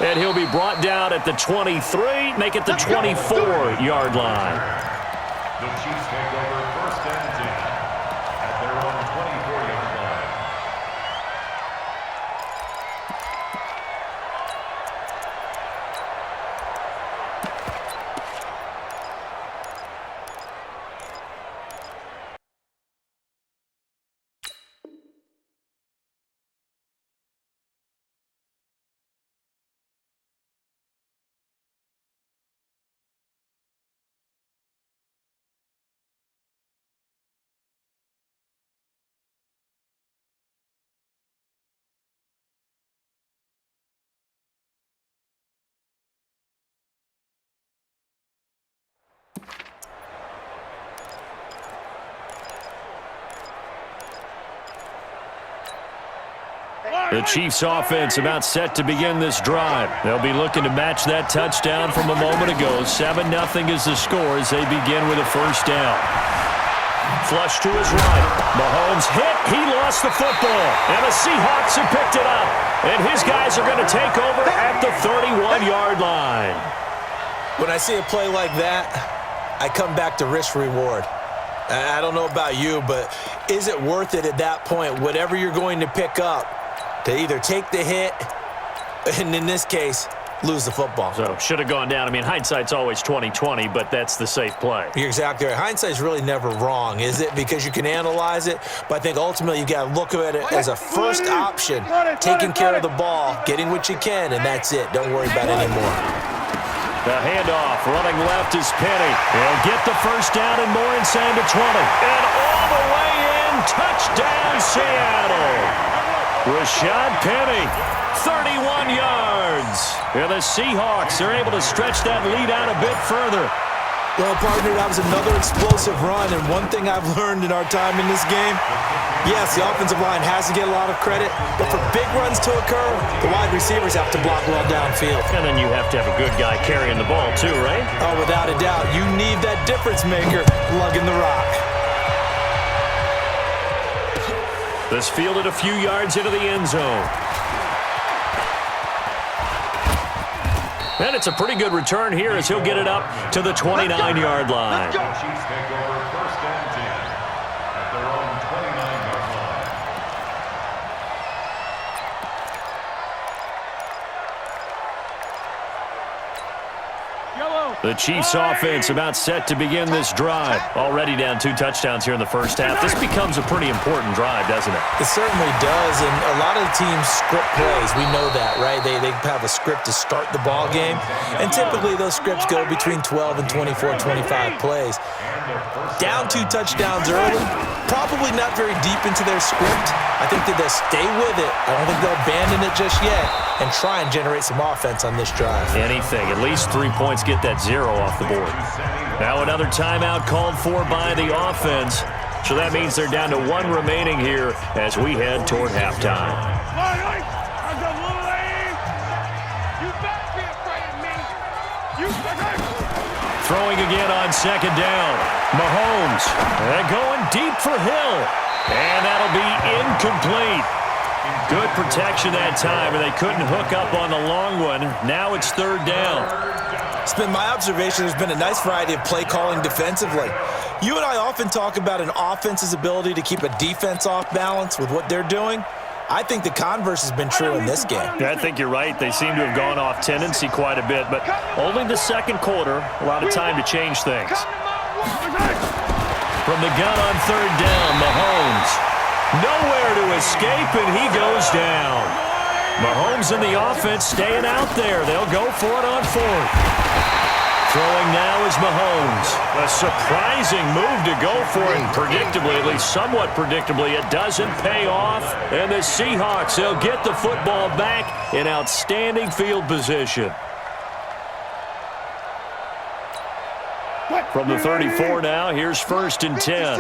And he'll be brought down at the 23, make it the 24-yard line. The Chiefs take over first and 10 at their own 24-yard line. The Chiefs offense about set to begin this drive. They'll be looking to match that touchdown from a moment ago. 7-0 is the score as they begin with a first down. Flush to his right. Mahomes hit. He lost the football. And the Seahawks have picked it up. And his guys are going to take over at the 31-yard line. When I see a play like that, I come back to risk-reward. I don't know about you, but is it worth it at that point, whatever you're going to pick up, to either take the hit and, in this case, lose the football? So, should have gone down. I mean, hindsight's always 20/20, but that's the safe play. You're exactly right. Hindsight's really never wrong, is it? Because you can analyze it, but I think ultimately you got to look at it as a first option, taking care of the ball, getting what you can, and that's it. Don't worry about it anymore. The handoff, running left is Penny. He'll get the first down and more inside the 20. And all the way in, touchdown Seattle. Rashad Penny, 31 yards. And the Seahawks are able to stretch that lead out a bit further. Well, partner, that was another explosive run, and one thing I've learned in our time in this game, yes, the offensive line has to get a lot of credit, but for big runs to occur, the wide receivers have to block well downfield. And then you have to have a good guy carrying the ball too, right? Oh, without a doubt. You need that difference maker lugging the rock. This fielded a few yards into the end zone. And it's a pretty good return here as he'll get it up to the 29-yard line. The Chiefs take over first and 10 at their own 29-yard line. The Chiefs offense about set to begin this drive. Already down 2 touchdowns here in the first half. This becomes a pretty important drive, doesn't it? It certainly does, and a lot of the teams script plays. We know that, right? They have a script to start the ball game, and typically those scripts go between 12 and 24, 25 plays. Down 2 touchdowns early, probably not very deep into their script. I think that they'll stay with it. I don't think they'll abandon it just yet and try and generate some offense on this drive. Anything. At least 3 points, get that 0 off the board. Now another timeout called for by the offense. So that means they're down to 1 remaining here as we head toward halftime. Throwing again on second down. Mahomes going deep for Hill. And that'll be incomplete. Good protection that time, and they couldn't hook up on the long one. Now it's third down. It's been my observation there's been a nice variety of play calling defensively. You and I often talk about an offense's ability to keep a defense off balance with what they're doing. I think the converse has been true in this game. Yeah, I think you're right. They seem to have gone off tendency quite a bit, but only the second quarter, a lot of time to change things. From the gun on third down, Mahomes. Nowhere to escape, and he goes down. Mahomes and the offense staying out there. They'll go for it on fourth. Throwing now is Mahomes. A surprising move to go for it. Predictably, at least somewhat predictably, it doesn't pay off. And the Seahawks, they'll get the football back in outstanding field position. From the 34 now, here's first and 10.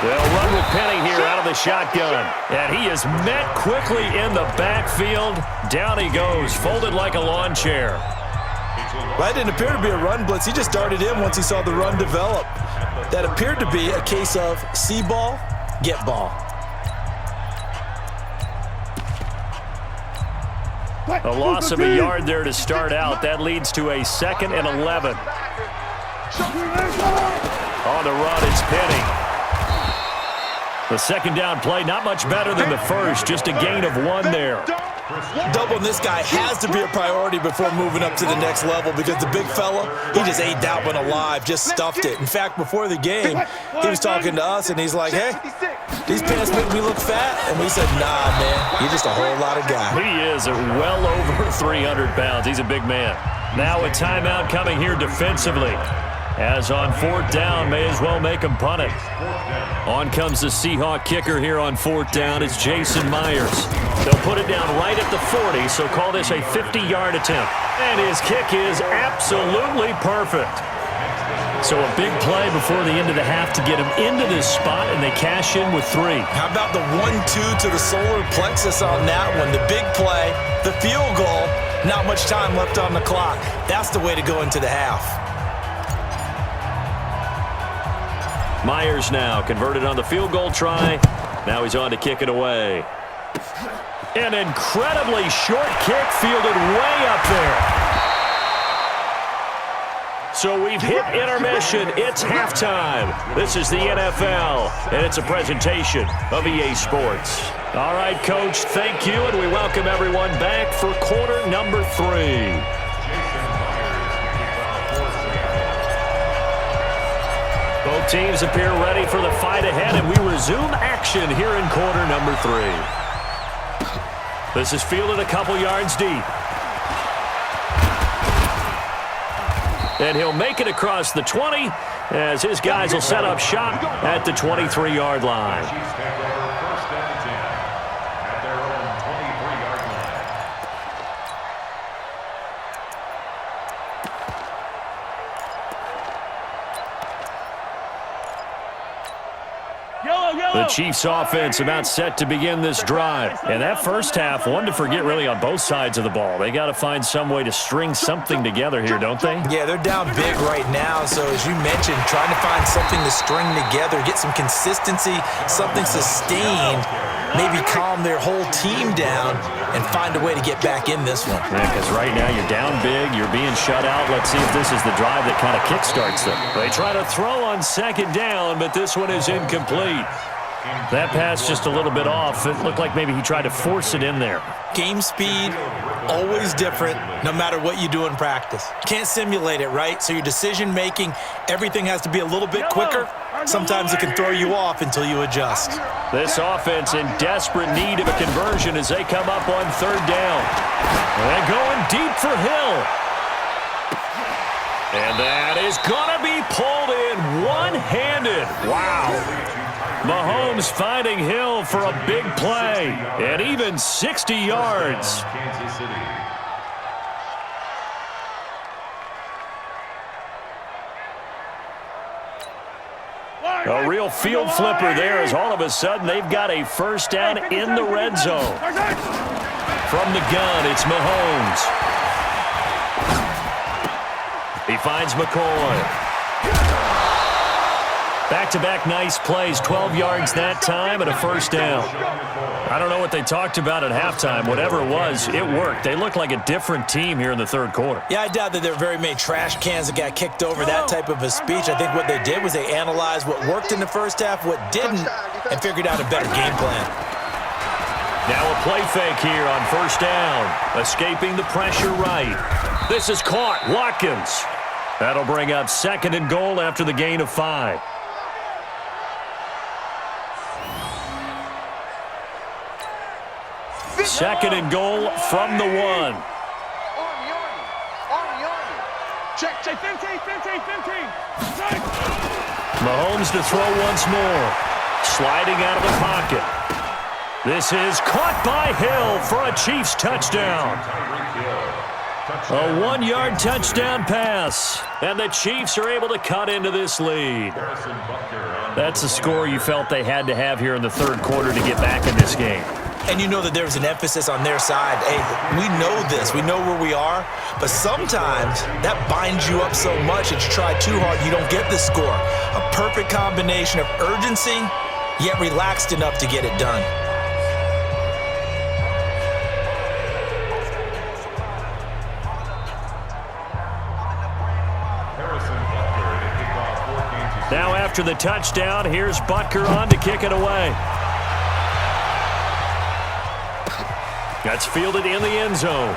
They'll run with Penny here out of the shotgun. And he is met quickly in the backfield. Down he goes, folded like a lawn chair. That didn't appear to be a run blitz. He just darted in once he saw the run develop. That appeared to be a case of see ball, get ball. A loss of a yard there to start out. That leads to a 2nd and 11. On the run, it's Penny. The second down play, not much better than the first, just a gain of 1 there. Doubling this guy has to be a priority before moving up to the next level because the big fella, he just ate that one alive, just stuffed it. In fact, before the game, he was talking to us, and he's like, hey, these pants make me look fat. And we said, nah, man, you're just a whole lot of guy. He is at well over 300 pounds. He's a big man. Now a timeout coming here defensively. As on 4th down, may as well make him punt it. On comes the Seahawk kicker here on 4th down. It's Jason Myers. They'll put it down right at the 40, so call this a 50-yard attempt. And his kick is absolutely perfect. So a big play before the end of the half to get him into this spot, and they cash in with 3. How about the 1-2 to the solar plexus on that one? The big play, the field goal, not much time left on the clock. That's the way to go into the half. Myers now converted on the field goal try. Now he's on to kick it away. An incredibly short kick fielded way up there. So we've hit intermission. It's halftime. This is the NFL, and it's a presentation of EA Sports. All right, Coach, thank you, and we welcome everyone back for quarter number 3. Both teams appear ready for the fight ahead, and we resume action here in quarter number 3. This is fielded a couple yards deep. And he'll make it across the 20 as his guys will set up shop at the 23-yard line. The Chiefs offense about set to begin this drive. And that first half, one to forget really on both sides of the ball. They got to find some way to string something together here, don't they? Yeah, they're down big right now. So as you mentioned, trying to find something to string together, get some consistency, something sustained, maybe calm their whole team down and find a way to get back in this one. Yeah, because right now you're down big, you're being shut out. Let's see if this is the drive that kind of kickstarts them. They try to throw on 2nd down, but this one is incomplete. That pass just a little bit off. It looked like maybe he tried to force it in there. Game speed, always different, no matter what you do in practice. Can't simulate it, right? So your decision-making, everything has to be a little bit quicker. Sometimes it can throw you off until you adjust. This offense in desperate need of a conversion as they come up on 3rd down. And going deep for Hill. And that is going to be pulled in one-handed. Wow. Mahomes finding Hill for a big play, and even 60 yards. A real field flipper there as all of a sudden they've got a first down in the red zone. From the gun, it's Mahomes. He finds McCoy. Back-to-back nice plays, 12 yards that time and a first down. I don't know what they talked about at halftime. Whatever it was, it worked. They look like a different team here in the 3rd quarter. Yeah, I doubt that there were very many trash cans that got kicked over, that type of a speech. I think what they did was they analyzed what worked in the first half, what didn't, and figured out a better game plan. Now a play fake here on 1st down. Escaping the pressure right. This is caught. Watkins. That'll bring up 2nd and goal after the gain of 5. Second and goal from the 1. Check, 15. Mahomes to throw once more. Sliding out of the pocket. This is caught by Hill for a Chiefs touchdown. A 1-yard touchdown pass. And the Chiefs are able to cut into this lead. That's a score you felt they had to have here in the 3rd quarter to get back in this game. And you know that there was an emphasis on their side. Hey, we know this. We know where we are. But sometimes that binds you up so much that you try too hard, you don't get the score. A perfect combination of urgency, yet relaxed enough to get it done. after the touchdown. Here's Butker on to kick it away. That's fielded in the end zone.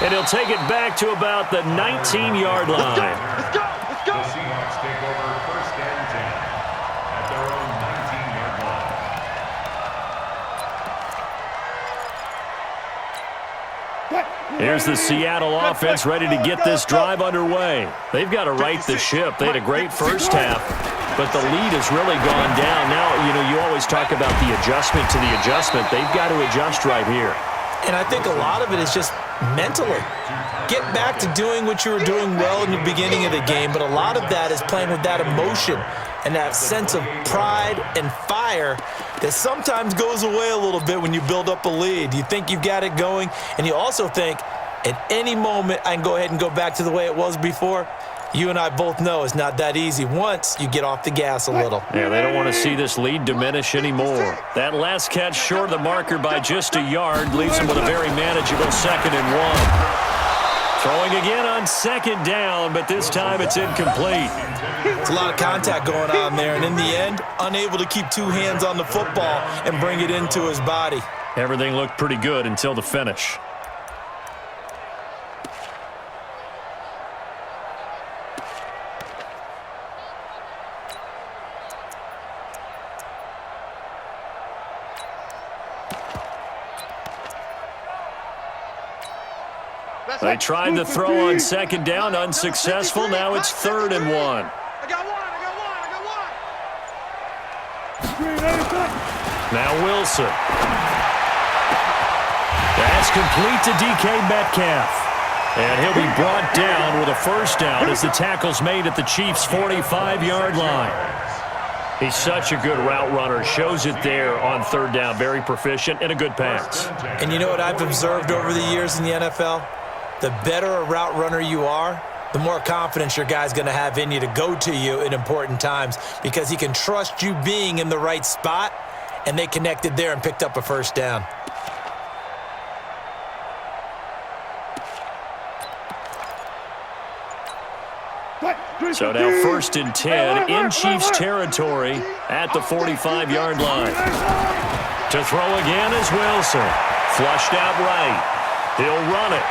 And he'll take it back to about the 19-yard line. Let's go. Let's go. The Seahawks take over first and 10 at their own 19-yard line. Here's the Seattle offense ready to get this drive underway. They've got to right the ship. They had a great first half, but the lead has really gone down. Now, you always talk about the adjustment to the adjustment. They've got to adjust right here. And I think a lot of it is just mentally. Get back to doing what you were doing well in the beginning of the game, but a lot of that is playing with that emotion and that sense of pride and fire that sometimes goes away a little bit when you build up a lead. You think you've got it going, and you also think at any moment I can go ahead and go back to the way it was before. You and I both know it's not that easy once you get off the gas a little. Yeah, they don't want to see this lead diminish anymore. That last catch short of the marker by just a yard leaves them with a very manageable 2nd and 1. Throwing again on 2nd down, but this time it's incomplete. It's a lot of contact going on there, and in the end, unable to keep two hands on the football and bring it into his body. Everything looked pretty good until the finish. They tried to throw on 2nd down, unsuccessful. Now it's 3rd and 1. I got one. Now Wilson. That's complete to DK Metcalf. And he'll be brought down with a first down as the tackle's made at the Chiefs' 45-yard line. He's such a good route runner. Shows it there on 3rd down. Very proficient and a good pass. And you know what I've observed over the years in the NFL? The better a route runner you are, the more confidence your guy's going to have in you to go to you in important times because he can trust you being in the right spot, and they connected there and picked up a first down. So now 1st and 10 in Chiefs territory at the 45-yard line. To throw again is Wilson. Flushed out right. He'll run it.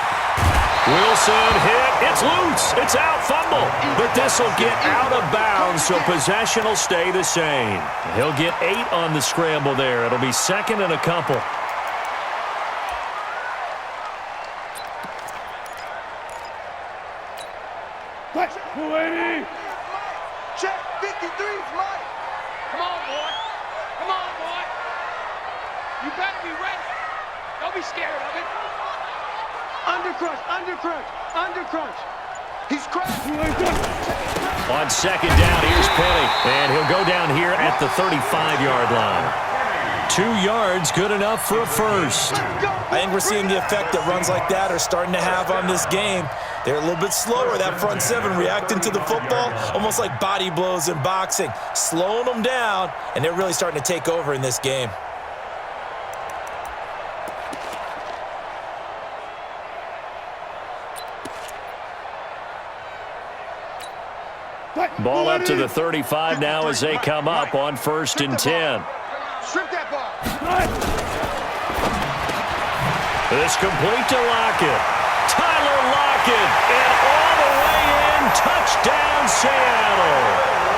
Wilson hit. It's loose. It's out. Fumble. But this will get out of bounds, so possession will stay the same. He'll get 8 on the scramble there. It'll be 2nd and a couple. Check 53's Mike. Come on, boy. Come on, boy. You better be ready. Don't be scared of it. Undercrunch. He's crushed. On 2nd down, here's Penny. And he'll go down here at the 35-yard line. 2 yards, good enough for a first. I think we're seeing the effect that runs like that are starting to have on this game. They're a little bit slower, that front 7 reacting to the football, almost like body blows in boxing, slowing them down, and they're really starting to take over in this game. Ball up to the 35 now as they come up on 1st and 10. Strip that ball. It's complete to Lockett. Tyler Lockett, and all the way in, touchdown Seattle.